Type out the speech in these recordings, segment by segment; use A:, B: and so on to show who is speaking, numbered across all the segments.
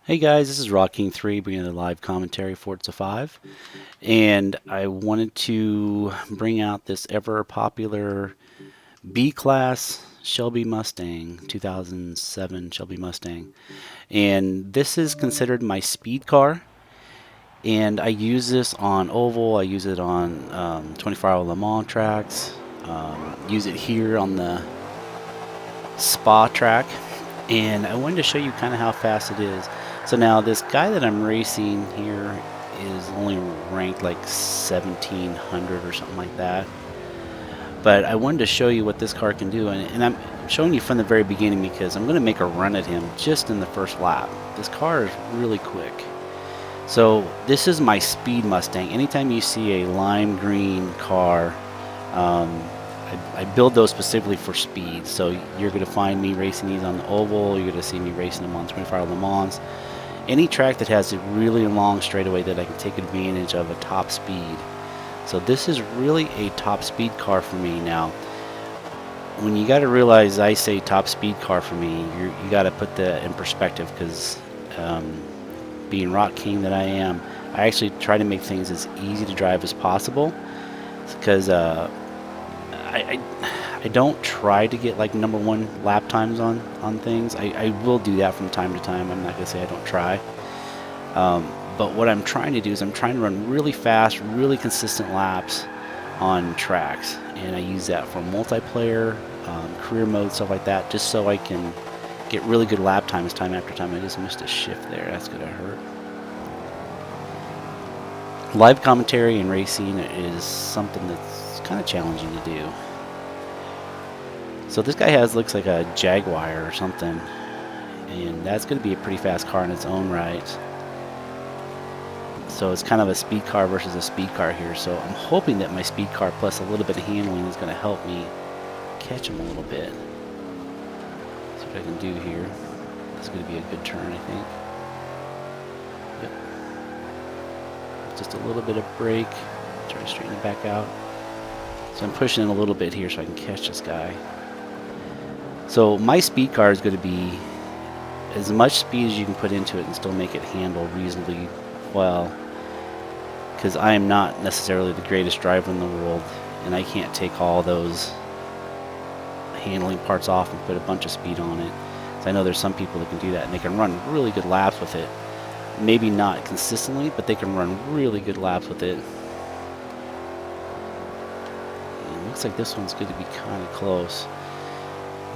A: Hey guys, this is Rock King 3 bringing the live commentary Forza 5, and I wanted to bring out this ever popular B-Class Shelby Mustang, 2007 Shelby Mustang. And this is considered my speed car, and I use this on oval, I use it on 24-hour Le Mans tracks, use it here on the Spa track, and I wanted to show you kind of how fast it is. So now this guy that I'm racing here is only ranked like 1700 or something like that. But I wanted to show you what this car can do, and I'm showing you from the very beginning because I'm going to make a run at him just in the first lap. This car is really quick. So this is my speed Mustang. Anytime you see a lime green car, I build those specifically for speed. So you're going to find me racing these on the oval. You're going to see me racing them on 24-hour Le Mans. Any track that has a really long straightaway that I can take advantage of a top speed. So this is really a top speed car for me. Now, when you got to realize I say top speed car for me, you got to put that in perspective because being Rock King that I am, I actually try to make things as easy to drive as possible because I don't try to get like #1 lap times on things. I will do that from time to time. I'm not gonna say I don't try. But what I'm trying to do is I'm trying to run really fast, really consistent laps on tracks, and I use that for multiplayer, career mode, stuff like that, just so I can get really good lap times time after time. I just missed a shift there. That's gonna hurt. Live commentary and racing is something that's kind of challenging to do. So this guy looks like a Jaguar or something, and that's going to be a pretty fast car in its own right. So it's kind of a speed car versus a speed car here. So I'm hoping that my speed car plus a little bit of handling is going to help me catch him a little bit. See what I can do here. This is going to be a good turn, I think. Yep. Just a little bit of brake. Try to straighten it back out. So I'm pushing in a little bit here so I can catch this guy. So my speed car is going to be as much speed as you can put into it and still make it handle reasonably well, because I am not necessarily the greatest driver in the world, and I can't take all those handling parts off and put a bunch of speed on it. So I know there's some people that can do that, and they can run really good laps with it. Maybe not consistently, but they can run really good laps with it. And it looks like this one's going to be kind of close.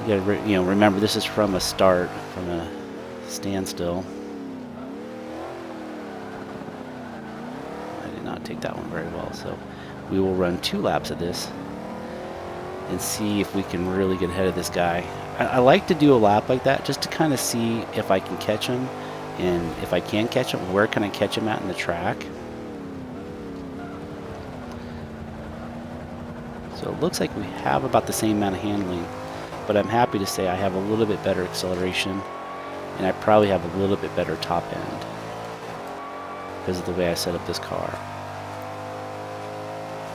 A: You gotta remember this is from a start, from a standstill. I did not take that one very well, so we will run 2 laps of this and see if we can really get ahead of this guy. I like to do a lap like that just to kind of see if I can catch him, and if I can catch him, where can I catch him at in the track. So it looks like we have about the same amount of handling, but I'm happy to say I have a little bit better acceleration, and I probably have a little bit better top end because of the way I set up this car.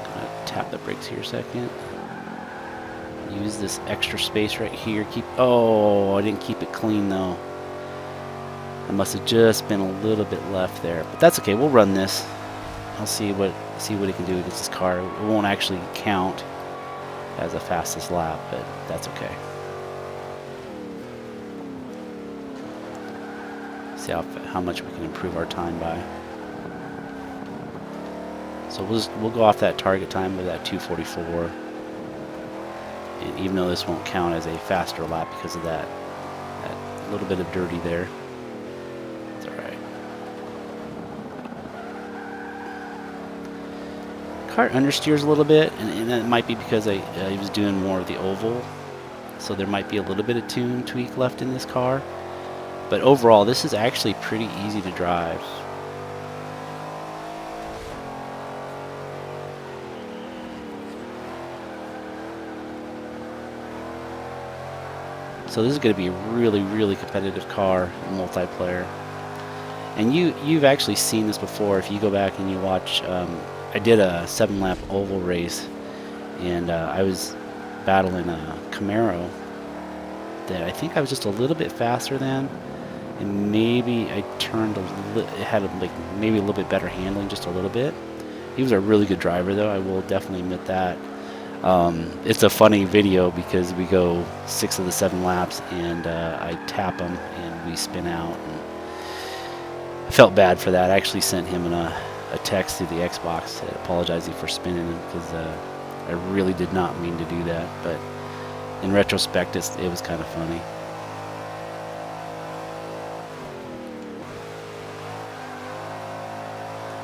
A: I'm gonna tap the brakes here a second. Use this extra space right here. Oh, I didn't keep it clean though. I must have just been a little bit left there, but that's okay. We'll run this. I'll see what it can do against this car. It won't actually count as the fastest lap, but that's okay. See how much we can improve our time by. So we'll go off that target time with that 2:44, and even though this won't count as a faster lap because of that little bit of dirty there, it's all right. Car understeers a little bit, and that might be because I was doing more of the oval, so there might be a little bit of tune tweak left in this car, but overall this is actually pretty easy to drive. So this is going to be a really, really competitive car in multiplayer, and you've actually seen this before if you go back and you watch. I did a 7-lap oval race, and I was battling a Camaro that I think I was just a little bit faster than, and maybe I turned it had like maybe a little bit better handling, just a little bit. He was a really good driver, though. I will definitely admit that. It's a funny video because we go 6 of the 7 laps, and I tap him and we spin out. And I felt bad for that. I actually sent him a text through the Xbox apologizing for spinning him because I really did not mean to do that. But in retrospect, it was kind of funny.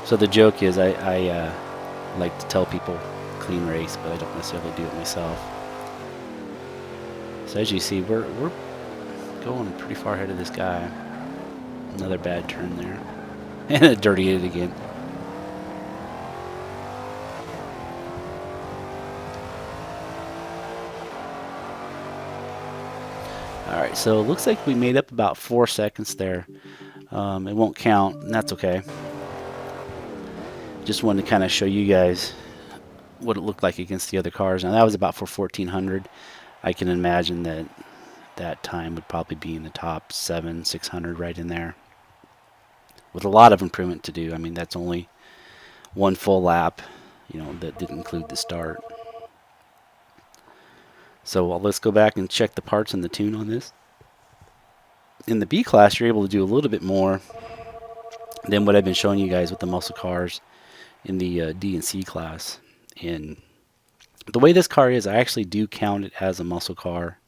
A: So the joke is I like to tell people clean race, but I don't necessarily do it myself. So as you see, we're going pretty far ahead of this guy. Another bad turn there. And it dirtied it again. Alright, so it looks like we made up about 4 seconds there. It won't count, and that's okay. Just wanted to kind of show you guys what it looked like against the other cars. Now that was about for 1400. I can imagine that that time would probably be in the top 600 right in there, with a lot of improvement to do. I mean, that's only one full lap, that didn't include the start. So let's go back and check the parts and the tune on this. In the B class, you're able to do a little bit more than what I've been showing you guys with the muscle cars in the D and C class. And the way this car is, I actually do count it as a muscle car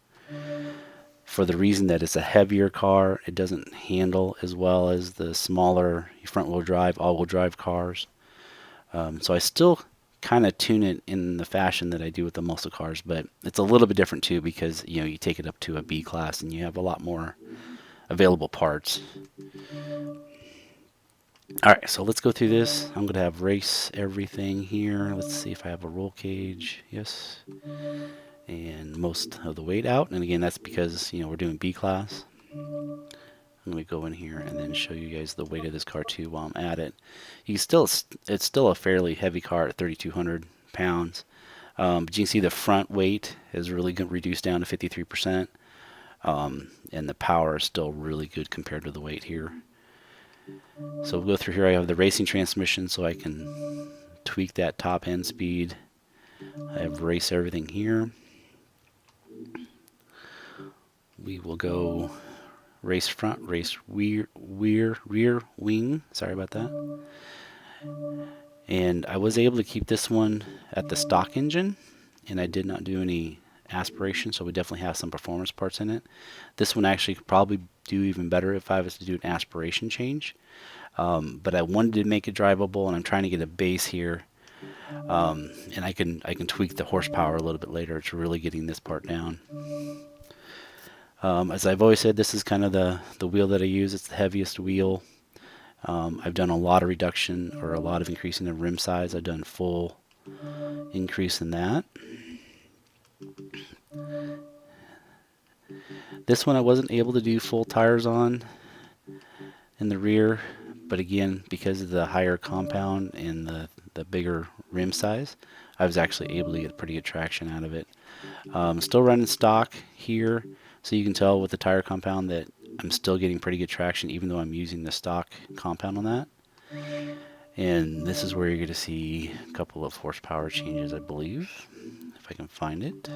A: for the reason that it's a heavier car. It doesn't handle as well as the smaller front-wheel drive, all-wheel drive cars. So I still kind of tune it in the fashion that I do with the muscle cars, but it's a little bit different too because you take it up to a B class and you have a lot more available parts. Alright, so let's go through this. I'm going to have race everything here. Let's see if I have a roll cage. Yes. And most of the weight out. And again, that's because, we're doing B class. I'm going to go in here and then show you guys the weight of this car too while I'm at it. It's still a fairly heavy car at 3,200 pounds. But you can see the front weight is really reduced down to 53%. And the power is still really good compared to the weight here. So we'll go through here. I have the racing transmission so I can tweak that top end speed. I have race everything here. We will go race front, race rear wing. Sorry about that. And I was able to keep this one at the stock engine, and I did not do any aspiration, so we definitely have some performance parts in it. This one actually could probably do even better if I was to do an aspiration change. But I wanted to make it drivable, and I'm trying to get a base here. And I can tweak the horsepower a little bit later. It's really getting this part down. As I've always said, this is kind of the wheel that I use. It's the heaviest wheel. I've done a lot of reduction or a lot of increasing the rim size. I've done full increase in that. This one I wasn't able to do full tires on in the rear, but again, because of the higher compound and the bigger rim size, I was actually able to get pretty good traction out of it. Still running stock here, so you can tell with the tire compound that I'm still getting pretty good traction even though I'm using the stock compound on that. And this is where you're going to see a couple of horsepower changes, I believe, if I can find it.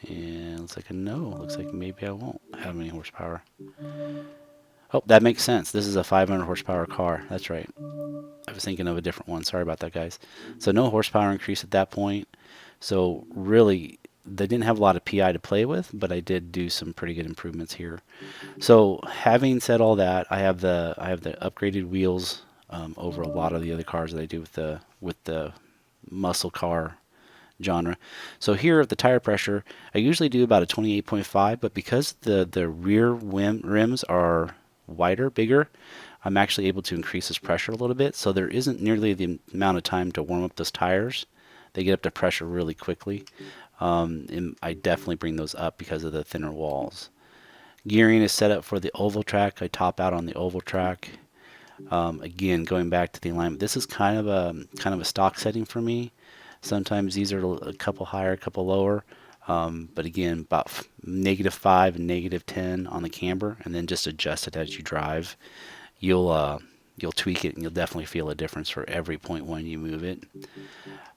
A: And looks like a no. Looks like maybe I won't have any horsepower. Oh, that makes sense. This is a 500 horsepower car. That's right. I was thinking of a different one. Sorry about that, guys. So no horsepower increase at that point. So really, they didn't have a lot of PI to play with, but I did do some pretty good improvements here. So having said all that, I have the upgraded wheels over a lot of the other cars that I do with the muscle car genre. So here at the tire pressure, I usually do about a 28.5, but because the rear rims are wider, bigger, I'm actually able to increase this pressure a little bit. So there isn't nearly the amount of time to warm up those tires. They get up to pressure really quickly. And I definitely bring those up because of the thinner walls. Gearing is set up for the oval track. I top out on the oval track. Again, going back to the alignment, this is kind of a stock setting for me. Sometimes these are a couple higher, a couple lower. But again, about -5 and -10 on the camber, and then just adjust it as you drive. You'll tweak it, and you'll definitely feel a difference for every point when you move it.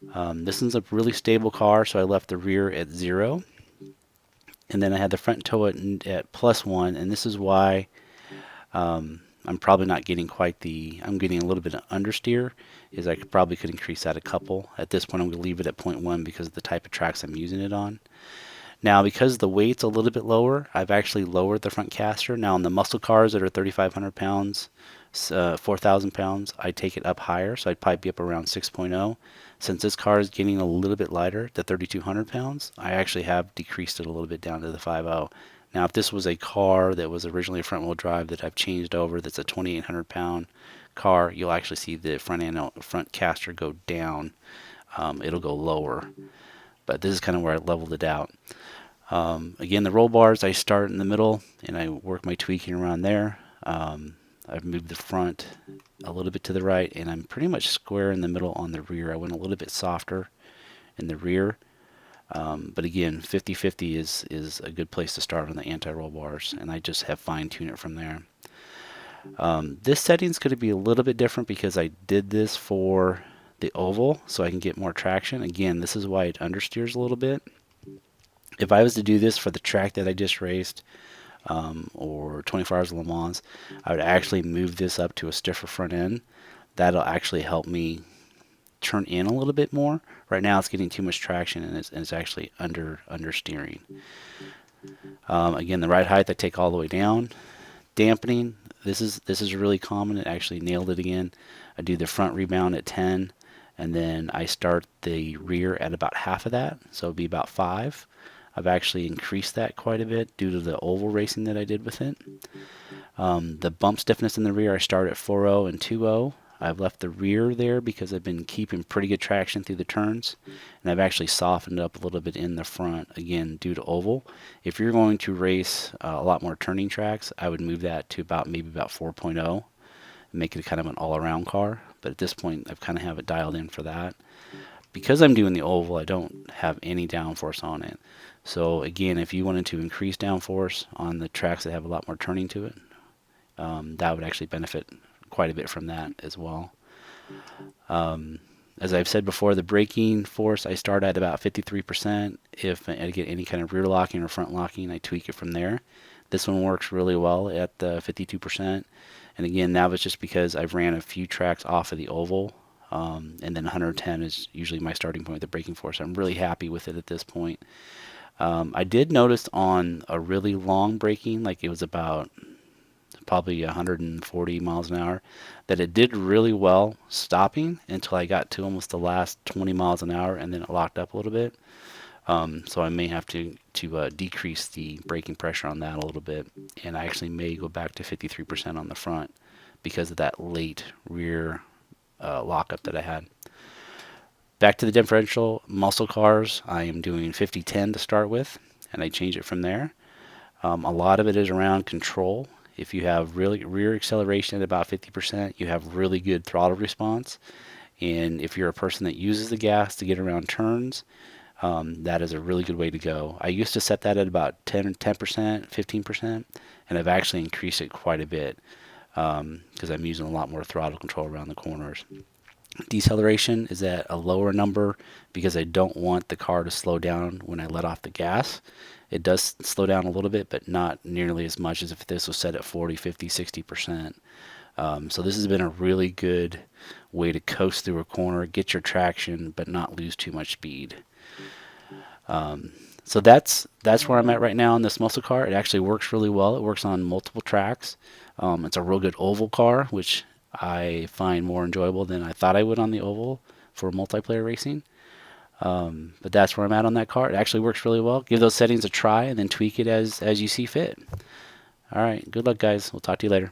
A: This one's a really stable car, so I left the rear at 0, and then I had the front toe at +1, and this is why I'm probably not getting quite the, I'm getting a little bit of understeer, is I probably could increase that a couple. At this point, I'm going to leave it at 0.1 because of the type of tracks I'm using it on. Now, because the weight's a little bit lower, I've actually lowered the front caster. Now, on the muscle cars that are 3,500 pounds, 4,000 pounds, I take it up higher, so I'd probably be up around 6.0. Since this car is getting a little bit lighter, to 3,200 pounds, I actually have decreased it a little bit down to the 5.0. Now, if this was a car that was originally a front-wheel drive that I've changed over, that's a 2,800 pound car, you'll actually see the front caster go down. It'll go lower, but this is kind of where I leveled it out. Again, the roll bars, I start in the middle and I work my tweaking around there. I've moved the front a little bit to the right, and I'm pretty much square in the middle on the rear. I went a little bit softer in the rear. But again, 50-50 is a good place to start on the anti-roll bars, and I just have fine-tuned it from there. This setting's going to be a little bit different because I did this for the oval so I can get more traction. Again, this is why it understeers a little bit. If I was to do this for the track that I just raced, or 24 Hours of Le Mans, I would actually move this up to a stiffer front end. That'll actually help me turn in a little bit more. Right now it's getting too much traction, and it's actually understeering. Again, the ride height I take all the way down. Dampening, this is really common. It actually nailed it again. I do the front rebound at 10, and then I start the rear at about half of that, so it'd be about 5. I've actually increased that quite a bit due to the oval racing that I did with it. The bump stiffness in the rear, I start at 4.0 and 2.0. I've left the rear there because I've been keeping pretty good traction through the turns, and I've actually softened up a little bit in the front, again, due to oval. If you're going to race a lot more turning tracks, I would move that to maybe about 4.0 and make it kind of an all-around car. But at this point, I've kind of have it dialed in for that. Because I'm doing the oval, I don't have any downforce on it. So again, if you wanted to increase downforce on the tracks that have a lot more turning to it, that would actually benefit quite a bit from that as well. As I've said before, the braking force, I start at about 53%. If I get any kind of rear locking or front locking, I tweak it from there. This one works really well at 52%. And again, that was just because I've ran a few tracks off of the oval. And then 110 is usually my starting point with the braking force. I'm really happy with it at this point. I did notice on a really long braking, like it was about probably 140 miles an hour, that it did really well stopping until I got to almost the last 20 miles an hour, and then it locked up a little bit. So I may have to decrease the braking pressure on that a little bit, and I actually may go back to 53% on the front because of that late rear lockup that I had. Back to the differential, muscle cars, I am doing 50-10 to start with, and I change it from there. A lot of it is around control. If you have really rear acceleration at about 50%, you have really good throttle response. And if you're a person that uses the gas to get around turns, that is a really good way to go. I used to set that at about 10%, 15%, and I've actually increased it quite a bit because I'm using a lot more throttle control around the corners. Deceleration is at a lower number because I don't want the car to slow down when I let off the gas. It does slow down a little bit, but not nearly as much as if this was set at 40, 50, 60%. So this has been a really good way to coast through a corner, get your traction, but not lose too much speed. So that's where I'm at right now on this muscle car. It actually works really well. It works on multiple tracks. It's a real good oval car, which I find more enjoyable than I thought I would on the oval for multiplayer racing. But that's where I'm at on that car. It actually works really well. Give those settings a try and then tweak it as you see fit. All right. Good luck, guys. We'll talk to you later.